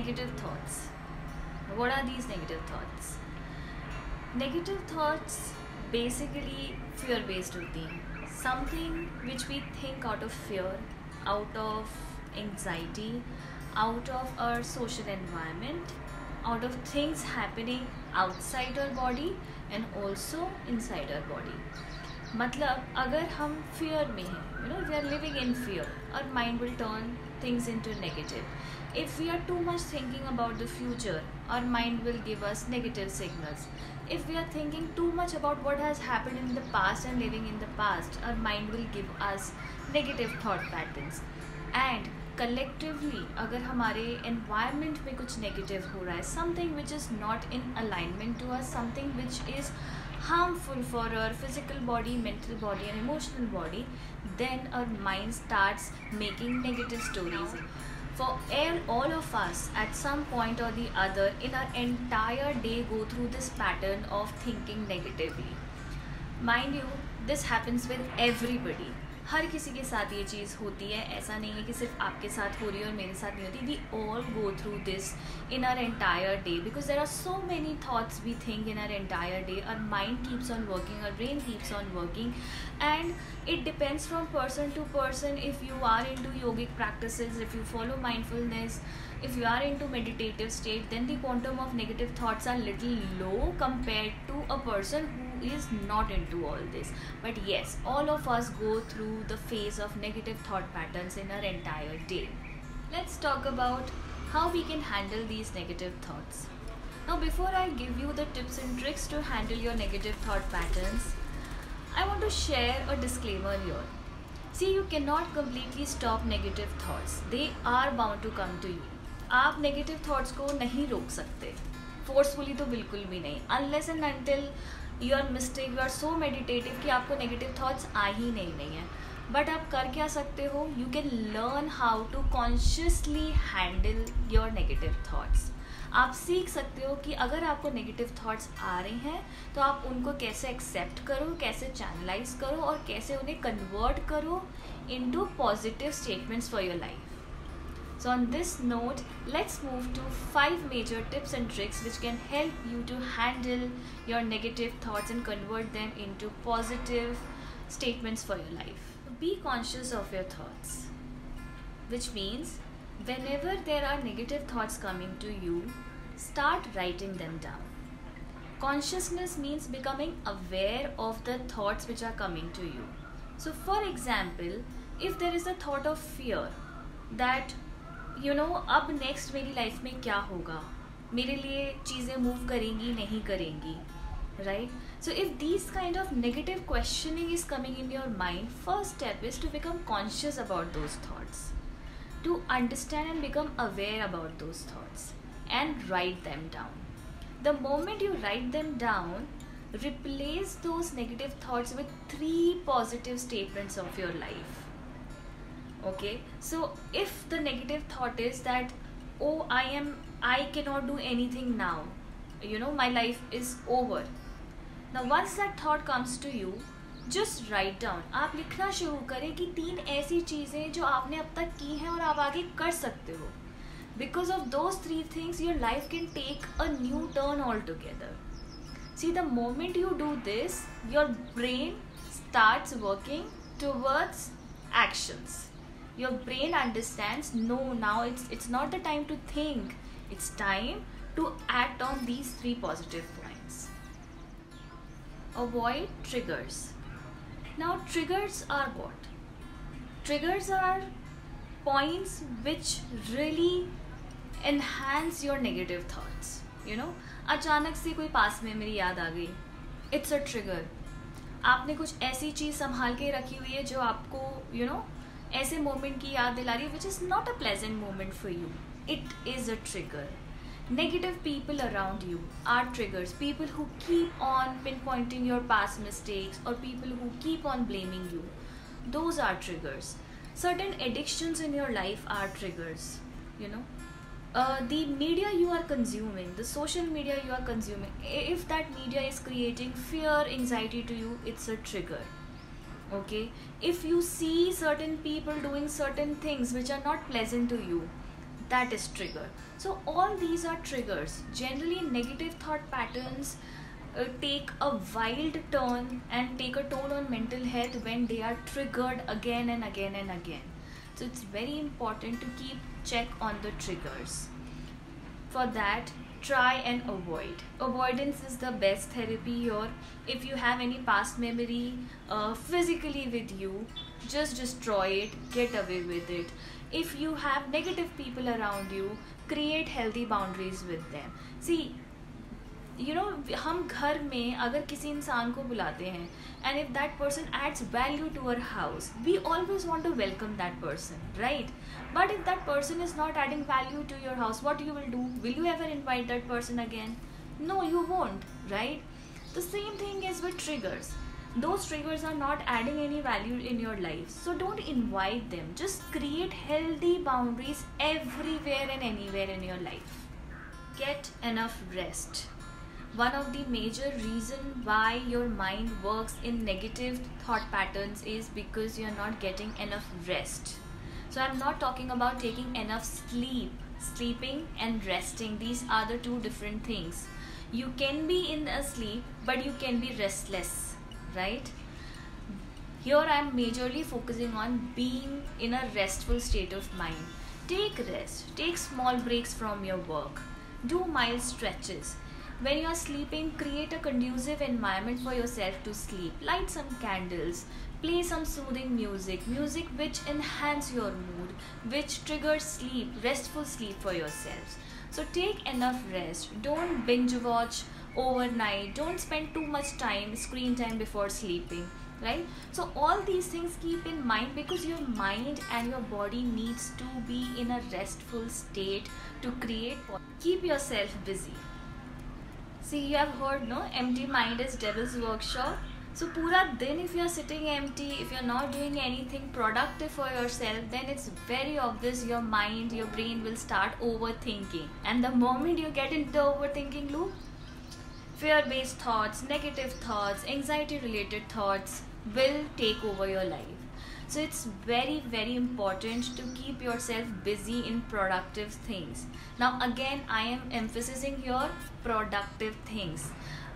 Negative thoughts. What are these negative thoughts? Negative thoughts basically fear based होती हैं. Something which we think out of fear, out of anxiety, out of our social environment, out of things happening outside our body and also inside our body. मतलब अगर हम fear में हैं, we are living in fear, our mind will turn things into negative. If we are too much thinking about the future, our mind will give us negative signals. If we are thinking too much about what has happened in the past and living in the past, our mind will give us negative thought patterns. And collectively, अगर हमारे environment में कुछ negative हो रहा है, something which is not in alignment to us, something which is harmful for our physical body, mental body and emotional body, then our mind starts making negative stories. For all of us at some point or the other in our entire day go through this pattern of thinking negatively. Mind you, this happens with everybody. हर किसी के साथ ये चीज़ होती है. ऐसा नहीं है कि सिर्फ आपके साथ हो रही है और मेरे साथ नहीं होती. We all go through this in our entire day because there are so many thoughts we think in our entire day. Our mind keeps on working, our brain keeps on working, and it depends from person to person. If you are into yogic practices, if you follow mindfulness, if you are into meditative state, then the quantum of negative thoughts are little low compared to a person who is not into all this. But yes, all of us go through the phase of negative thought patterns in our entire day. Let's talk about how we can handle these negative thoughts. Now, before I give you the tips and tricks to handle your negative thought patterns, I want to share a disclaimer here. See, you cannot completely stop negative thoughts. They are bound to come to you. आप negative thoughts को नहीं रोक सकते, forcefully तो बिल्कुल भी नहीं. Unless and until you are mistake, you are so meditative कि आपको नेगेटिव थॉट्स आ ही नहीं है. बट आप कर क्या सकते हो? You can learn how to consciously handle your negative thoughts. आप सीख सकते हो कि अगर आपको नेगेटिव थॉट्स आ रहे हैं तो आप उनको कैसे एक्सेप्ट करो, कैसे चैनलाइज करो और कैसे उन्हें कन्वर्ट करो into positive statements for your life. So on this note, let's move to 5 major tips and tricks which can help you to handle your negative thoughts and convert them into positive statements for your life. Be conscious of your thoughts, which means whenever there are negative thoughts coming to you, start writing them down. Consciousness means becoming aware of the thoughts which are coming to you. So for example, if there is a thought of fear that अब next मेरी life में क्या होगा, मेरे लिए चीज़ें move करेंगी नहीं करेंगी, right? So if this kind of negative questioning is coming in your mind, first step is to become conscious about those thoughts, to understand and become aware about those thoughts and write them down. The moment you write them down, replace those negative thoughts with 3 positive statements of your life. Okay, so if the negative thought is that, oh, I cannot do anything now, my life is over. Now once that thought comes to you, just write down. आप लिखना शुरू करें कि 3 ऐसी चीज़ें जो आपने अब तक की हैं और आप आगे कर सकते हो. Because of those 3 things, your life can take a new turn altogether. See, the moment you do this, your brain starts working towards actions. Your brain understands, no, now it's not the time to think, it's time to act on these 3 positive points. Avoid triggers. Now triggers are what? Triggers are points which really enhance your negative thoughts. अचानक से कोई पास memory याद आ गई, it's a trigger. आपने कुछ ऐसी चीज़ संभाल के रखी हुई है जो आपको ऐसे मोमेंट की याद दिला रही है, which is not a pleasant moment for you. It is a trigger. Negative people around you are triggers. People who keep on pinpointing your past mistakes or people who keep on blaming you, those are triggers. Certain addictions in your life are triggers. The media you are consuming, the social media you are consuming, if that media is creating fear, anxiety to you, it's a trigger. Okay, if you see certain people doing certain things which are not pleasant to you, that is trigger. So all these are triggers. Generally negative thought patterns take a wild turn and take a toll on mental health when they are triggered again and again and again. So it's very important to keep check on the triggers. For that, try and avoid. Avoidance is the best therapy here. If you have any past memory physically with you, just destroy it, get away with it. If you have negative people around you, create healthy boundaries with them. See, हम घर में अगर किसी इंसान को बुलाते हैं and if that person adds value to our house, we always want to welcome that person, right? But if that person is not adding value to your house, what you will do? Will you ever invite that person again? No, you won't, right? The same thing is with triggers. Those triggers are not adding any value in your life, so don't invite them. Just create healthy boundaries everywhere and anywhere in your life. Get enough rest. One of the major reason why your mind works in negative thought patterns is because you're not getting enough rest. So I'm not talking about taking enough sleep. Sleeping and resting, these are the two different things. You can be in a sleep, but you can be restless, right? Here I'm majorly focusing on being in a restful state of mind. Take rest, take small breaks from your work, do mild stretches. When you are sleeping, create a conducive environment for yourself to sleep. Light some candles, play some soothing music which enhance your mood, which triggers sleep, restful sleep for yourselves. So take enough rest. Don't binge watch overnight. Don't spend too much screen time before sleeping, right? So all these things keep in mind, because your mind and your body needs to be in a restful state to keep yourself busy. See, you have heard, no? Empty mind is devil's workshop. So pura din if you are sitting empty, if you are not doing anything productive for yourself, then it's very obvious your mind, your brain will start overthinking. And the moment you get into the overthinking loop, fear-based thoughts, negative thoughts, anxiety-related thoughts will take over your life. So it's very, very important to keep yourself busy in productive things. Now again, I am emphasizing here productive things.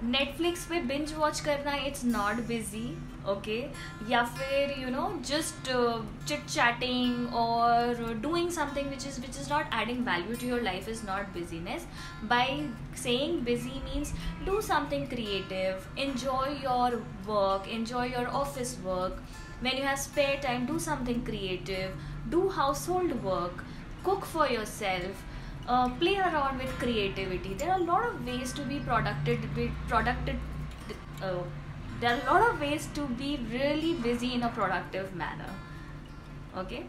Netflix पे binge watch करना, it's not busy, okay? या फिर just chit chatting or doing something which is not adding value to your life is not busyness. By saying busy means do something creative, enjoy your work, enjoy your office work. When you have spare time, do something creative, do household work, cook for yourself, play around with creativity. There are a lot of ways to be there are a lot of ways to be really busy in a productive manner. Okay?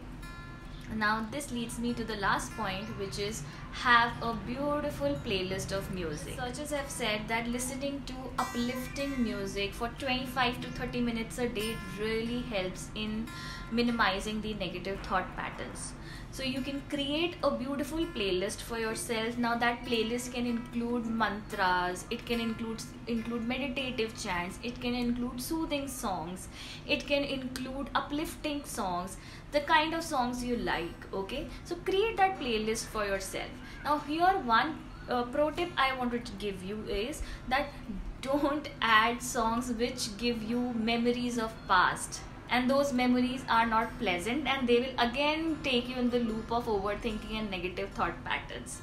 Now this leads me to the last point, which is have a beautiful playlist of music. Researchers have said that listening to uplifting music for 25 to 30 minutes a day really helps in minimizing the negative thought patterns. So you can create a beautiful playlist for yourself. Now that playlist can include mantras, it can include meditative chants, it can include soothing songs, it can include uplifting songs, the kind of songs you like, okay? So create that playlist for yourself. Now here one pro tip I wanted to give you is that don't add songs which give you memories of past. And those memories are not pleasant, and they will again take you in the loop of overthinking and negative thought patterns.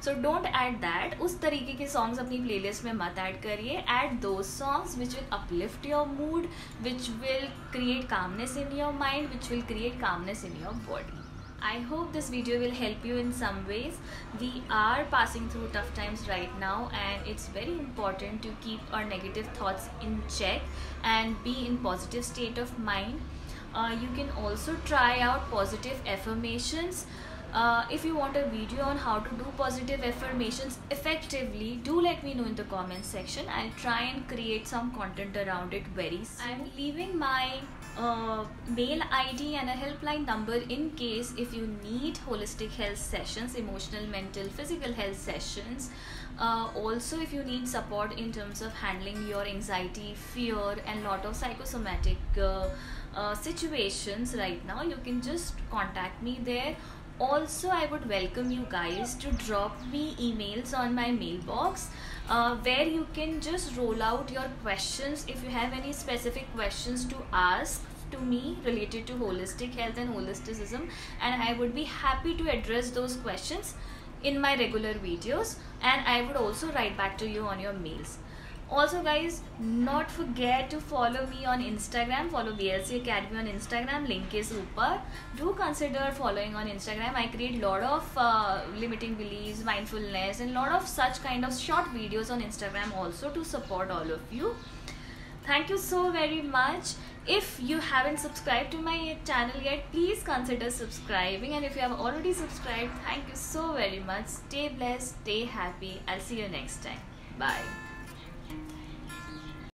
So don't add that. उस तरीके के songs अपनी playlist में मत add करिए. Add those songs which will uplift your mood, which will create calmness in your mind, which will create calmness in your body. I hope this video will help you in some ways. We are passing through tough times right now, and it's very important to keep our negative thoughts in check and be in positive state of mind. You can also try out positive affirmations. If you want a video on how to do positive affirmations effectively, do let me know in the comment section. I'll try and create some content around it very soon. I'm leaving my mail ID and a helpline number in case if you need holistic health sessions, emotional, mental, physical health sessions. Also if you need support in terms of handling your anxiety, fear and lot of psychosomatic situations right now, you can just contact me there. Also, I would welcome you guys to drop me emails on my mailbox, where you can just roll out your questions if you have any specific questions to ask to me related to holistic health and holisticism, and I would be happy to address those questions in my regular videos, and I would also write back to you on your mails. Also guys, not forget to follow me on Instagram. Follow BLC Academy on Instagram, link is upar. Do consider following on Instagram. I create lot of limiting beliefs, mindfulness, and lot of such kind of short videos on Instagram also to support all of you. Thank you so very much. If you haven't subscribed to my channel yet, please consider subscribing, and if you have already subscribed, thank you so very much. Stay blessed, stay happy. I'll see you next time. Bye.